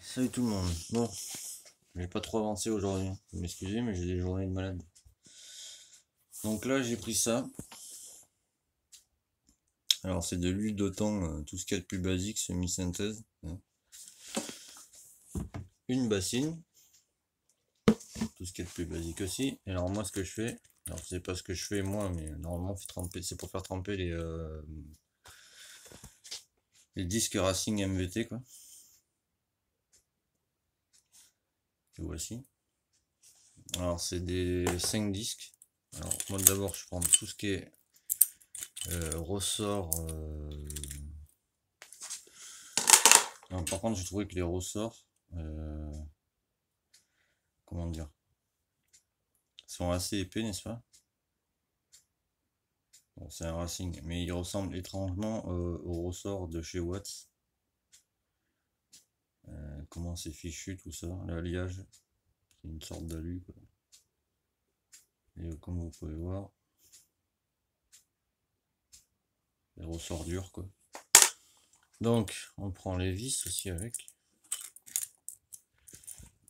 Salut tout le monde. Bon, je vais pas trop avancer aujourd'hui. Vous m'excusez, mais j'ai des journées de malade. Donc là, j'ai pris ça. Alors, c'est de l'huile d'otan, tout ce qu'il y a de plus basique, semi-synthèse. Une bassine, tout ce qu'il y a de plus basique aussi. Et alors, moi, ce que je fais, alors, c'est pas ce que je fais moi, mais normalement, c'est pour faire tremper les disques Racing MVT, quoi. Que voici. Alors, c'est des 5 disques. Alors, moi, d'abord, je prends tout ce qui est ressort. Non, par contre, j'ai trouvé que les ressorts, comment dire, sont assez épais, n'est-ce pas? Bon, c'est un Racing, mais il ressemble étrangement aux ressorts de chez Watts. Comment c'est fichu tout ça, l'alliage, c'est une sorte d'alu, quoi. Et comme vous pouvez voir, les ressorts durs, quoi. Donc, on prend les vis aussi avec.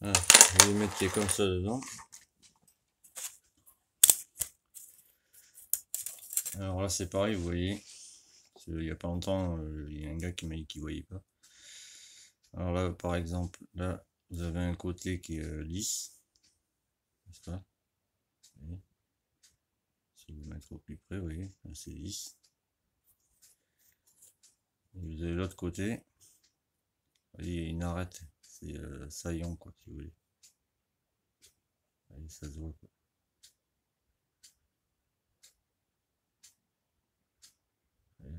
Ah, je vais les mettre comme ça dedans. Alors là, c'est pareil, vous voyez. Il n'y a pas longtemps, il y a un gars qui m'a dit qu'il voyait pas. Alors là, par exemple, là, vous avez un côté qui est lisse, n'est-ce pas? Si vous mettez au plus près, vous voyez, c'est lisse. Et vous avez l'autre côté, vous voyez, il y a une arête, c'est saillant, quoi, si vous voulez. Vous voyez, ça se voit, quoi.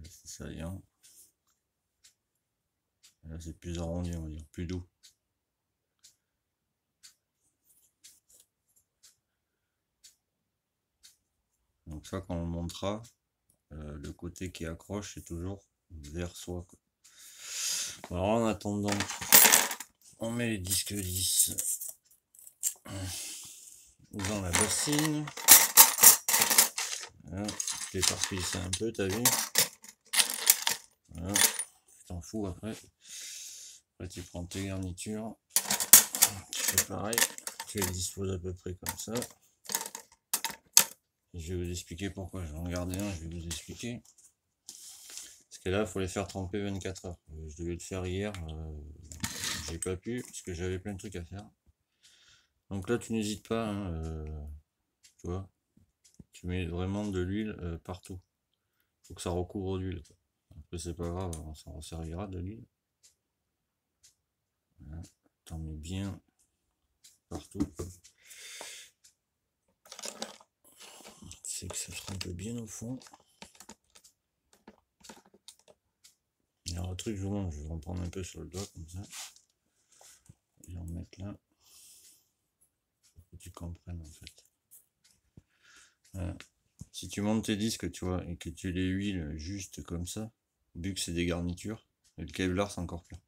C'est saillant. Et là, c'est plus arrondi, on va dire, plus doux. Donc ça, quand on montera, le côté qui accroche, c'est toujours vers soi, quoi. Alors en attendant, on met les disques lisses dans la bassine. Voilà, je l'éparpille ça un peu, t'as vu? Voilà, tu t'en fous après. Après tu prends tes garnitures, tu fais pareil, tu les disposes à peu près comme ça. Je vais vous expliquer pourquoi, je vais en garder un, je vais vous expliquer. Parce que là, il faut les faire tremper 24 heures. Je devais le faire hier, j'ai pas pu, parce que j'avais plein de trucs à faire. Donc là, tu n'hésites pas, hein, tu vois, tu mets vraiment de l'huile partout. Faut que ça recouvre d'huile. Après, c'est pas grave, on s'en resservira de l'huile. Voilà. T'en mets bien partout. C'est que ça sera un peu bien au fond. Alors, le truc, je vais en prendre un peu sur le doigt comme ça. Et en mettre là. Pour que tu comprennes en fait. Voilà. Si tu montes tes disques, tu vois, et que tu les huiles juste comme ça, vu que c'est des garnitures, et le Kevlar c'est encore pire.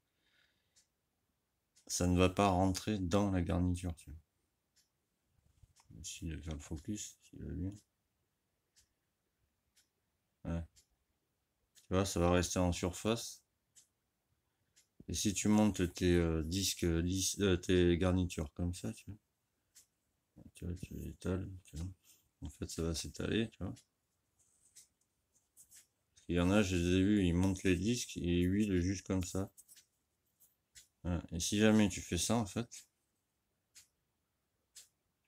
Ça ne va pas rentrer dans la garniture, tu vois. Essayer de faire le focus, s'il va bien. Ouais. Tu vois, ça va rester en surface. Et si tu montes tes disques lisses, tes garnitures comme ça, tu vois, tu les étales, tu vois. En fait, ça va s'étaler, tu vois. Parce qu'il y en a, je les ai vus, ils montent les disques et ils huilent juste comme ça. Voilà. Et si jamais tu fais ça, en fait,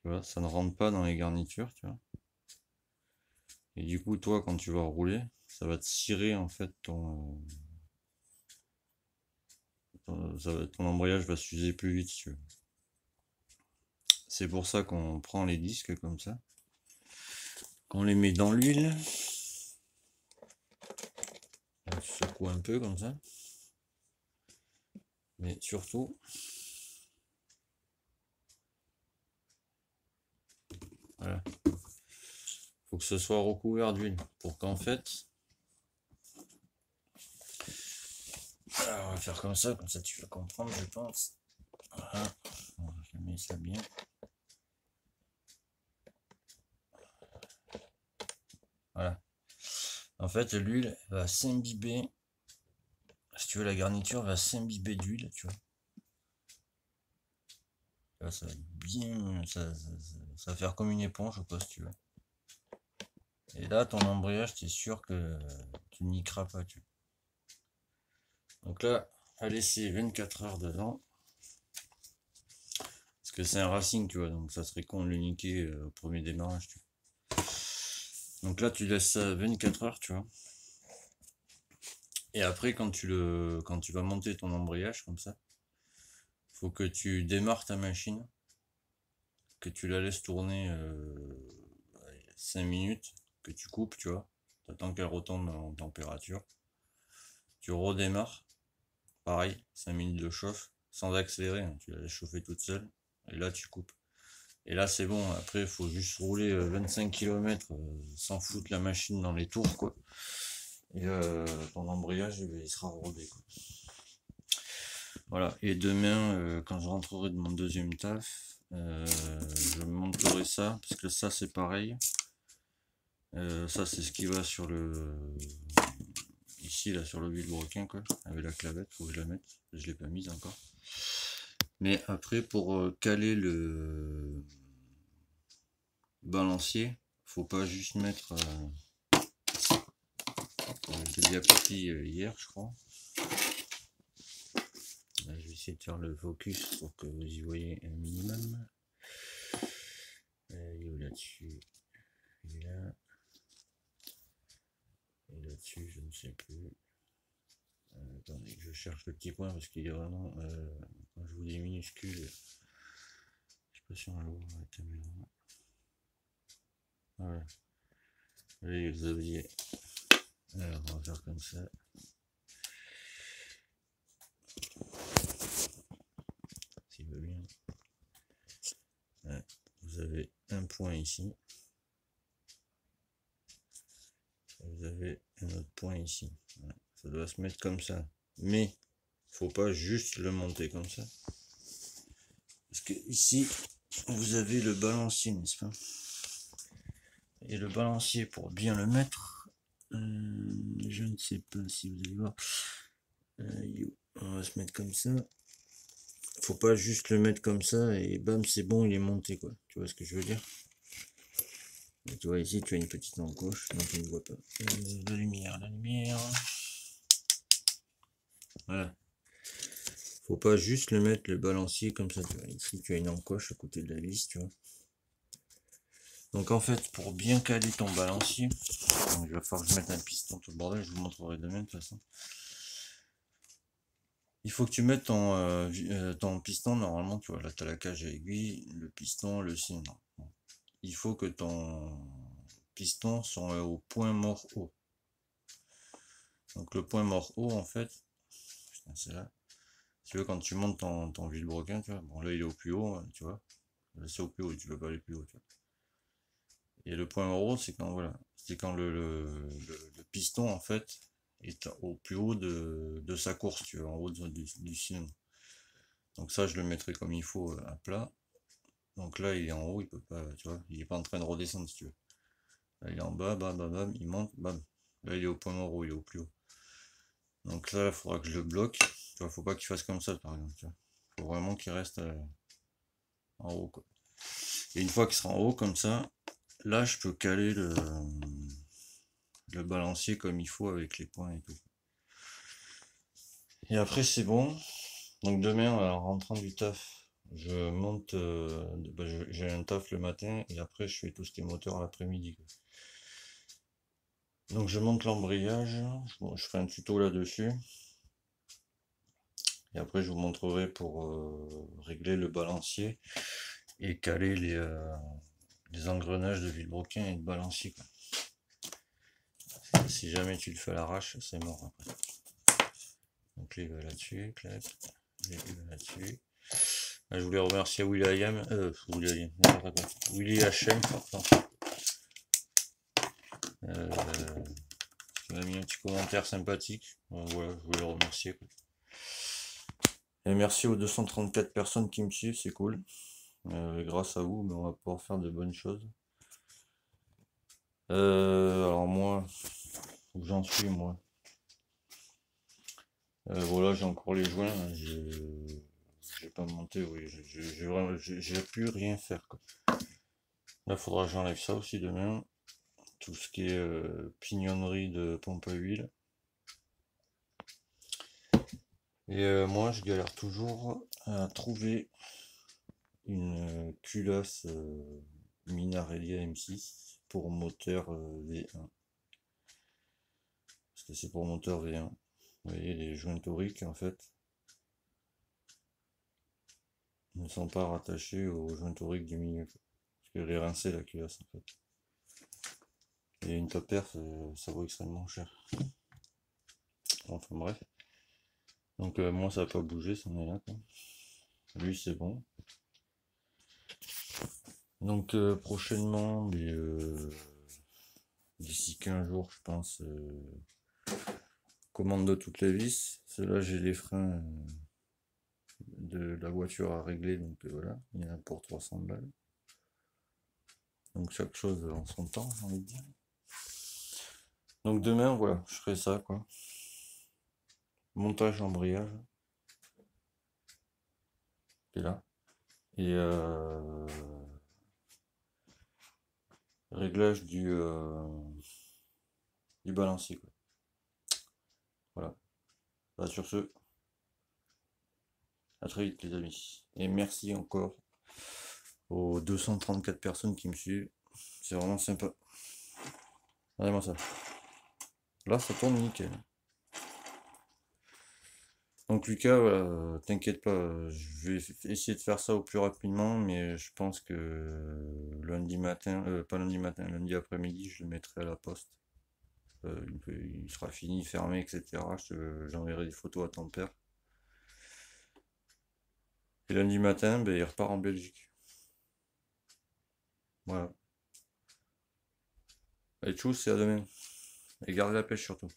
tu vois, ça ne rentre pas dans les garnitures, tu vois. Et du coup, toi, quand tu vas rouler, ça va te cirer, en fait, ton embrayage va s'user plus vite, si tu veux. C'est pour ça qu'on prend les disques comme ça, qu'on les met dans l'huile, on secoue un peu comme ça, mais surtout, voilà, faut que ce soit recouvert d'huile pour qu'en fait, alors on va faire comme ça tu vas comprendre, je pense. Voilà, je mets ça bien. Voilà. En fait, l'huile va s'imbiber. Si tu veux, la garniture va s'imbiber d'huile, tu vois. Là, ça va être bien, ça va faire comme une éponge, quoi, si tu veux. Et là, ton embrayage, tu es sûr que tu niqueras pas, tu vois. Donc là, à laisser 24 heures dedans. Parce que c'est un racing, tu vois, donc ça serait con de le niquer au premier démarrage, tu vois. Donc là, tu laisses ça 24 heures, tu vois. Et après, quand tu vas monter ton embrayage comme ça, faut que tu démarres ta machine, que tu la laisses tourner 5 minutes, que tu coupes, tu vois. T'attends qu'elle retombe en température. Tu redémarres, pareil, 5 minutes de chauffe, sans accélérer, hein, tu la laisses chauffer toute seule. Et là, tu coupes. Et là, c'est bon. Après, il faut juste rouler 25 km sans foutre la machine dans les tours, quoi. Et ton embrayage, il sera rodé, quoi. Voilà. Et demain, quand je rentrerai de mon deuxième taf, je monterai ça, parce que ça, c'est pareil. Ça, c'est ce qui va sur le... Ici, là, sur le vilebrequin, quoi. Avec la clavette, faut que je la mette. Je l'ai pas mise encore. Mais après, pour caler le balancier, faut pas juste mettre... je l'ai dit à Papy hier, je crois. Là, je vais essayer de faire le focus pour que vous y voyez un minimum. Il est où là-dessus? Il est là. Et là-dessus, je ne sais plus. Attendez, je cherche le petit point parce qu'il est vraiment... quand je vous dis minuscule, je sais pas si on va le voir avec la caméra. Voilà. Allez, vous aviez... Alors, on va faire comme ça. S'il veut bien. Ouais. Vous avez un point ici. Vous avez un autre point ici. Ouais. Ça doit se mettre comme ça. Mais, faut pas juste le monter comme ça. Parce que ici, vous avez le balancier, n'est-ce pas? Et le balancier, pour bien le mettre, je ne sais pas si vous allez voir. On va se mettre comme ça. Faut pas juste le mettre comme ça et bam, c'est bon, il est monté, quoi. Tu vois ce que je veux dire? Et tu vois ici, tu as une petite encoche, donc tu ne vois pas. La lumière, la lumière. Voilà. Faut pas juste le mettre le balancier comme ça, tu vois. Ici, tu as une encoche à côté de la vis, tu vois. Donc en fait, pour bien caler ton balancier, donc, il va falloir que je mette un piston, tout le bordel, je vous montrerai demain de toute façon. Il faut que tu mettes ton piston, normalement, tu vois, là tu as la cage à aiguille, le piston, le cylindre. Il faut que ton piston soit au point mort haut. Donc le point mort haut, en fait, c'est là. Tu veux, quand tu montes ton vilebrequin, tu vois, bon là il est au plus haut, tu vois. Là c'est au plus haut, tu peux pas aller plus haut, tu vois. Et le point mort haut, c'est quand, voilà, c'est quand le piston, en fait, est au plus haut de sa course, tu vois, en haut du cylindre. Donc ça, je le mettrai comme il faut à plat. Donc là, il est en haut, il peut pas, tu vois, il est pas en train de redescendre, si tu veux. Là, il est en bas, bam, bam, bam, il monte, bam. Là, il est au point mort haut, il est au plus haut. Donc là, il faudra que je le bloque. Tu vois, faut pas qu'il fasse comme ça, par exemple, tu vois. Faut vraiment qu'il reste en haut, quoi. Et une fois qu'il sera en haut, comme ça, là, je peux caler le balancier comme il faut avec les points et tout. Et après, c'est bon. Donc demain, en rentrant du taf, je monte, j'ai un taf le matin et après je fais tout ce qui est moteur l'après-midi. Donc je monte l'embrayage, je ferai un tuto là-dessus. Et après je vous montrerai pour régler le balancier et caler les engrenages de vilebrequin et de balancier, quoi. Si jamais tu le fais à l'arrache, c'est mort après. Donc là il va là-dessus, clac, il va là-dessus. Là, je voulais remercier Willy HM, il m'a mis un petit commentaire sympathique. Donc, voilà, je voulais le remercier, quoi. Et merci aux 234 personnes qui me suivent, c'est cool. Grâce à vous, on va pouvoir faire de bonnes choses. Alors moi, où j'en suis, moi. Voilà, j'ai encore les joints. j'ai pas monté, oui, j'ai pu rien faire, quoi. Là, faudra que j'enlève ça aussi demain. Tout ce qui est pignonnerie de pompe à huile. Et moi, je galère toujours à trouver une culasse Minarelli M6 pour moteur V1. Parce que c'est pour moteur V1. Vous voyez, les joints toriques, en fait, ne sont pas rattachés aux joints toriques du milieu. Parce qu'elle est rincée, la culasse, en fait. Et une top paire, ça vaut extrêmement cher. Enfin bref. Donc moi, ça n'a pas bougé, ça en est là, quoi. Lui, c'est bon. Donc prochainement, d'ici 15 jours, je pense, commande de toutes les vis. Là, j'ai les freins de la voiture à régler, donc voilà, il y en a pour 300 balles. Donc chaque chose en son temps, j'ai envie de dire. Donc demain, voilà, je ferai ça, quoi. Montage embrayage. Et là. Et réglage du balancier, quoi. Voilà. Bah, sur ce, à très vite les amis. Et merci encore aux 234 personnes qui me suivent. C'est vraiment sympa. Regardez-moi ça. Là, ça tourne nickel. Donc Lucas, voilà, t'inquiète pas, je vais essayer de faire ça au plus rapidement, mais je pense que lundi matin, pas lundi matin, lundi après-midi, je le mettrai à la poste. Il sera fini, fermé, etc. J'enverrai des photos à ton père. Et lundi matin, il repart en Belgique. Voilà. Allez, tchuss, c'est à demain. Et garde la pêche surtout.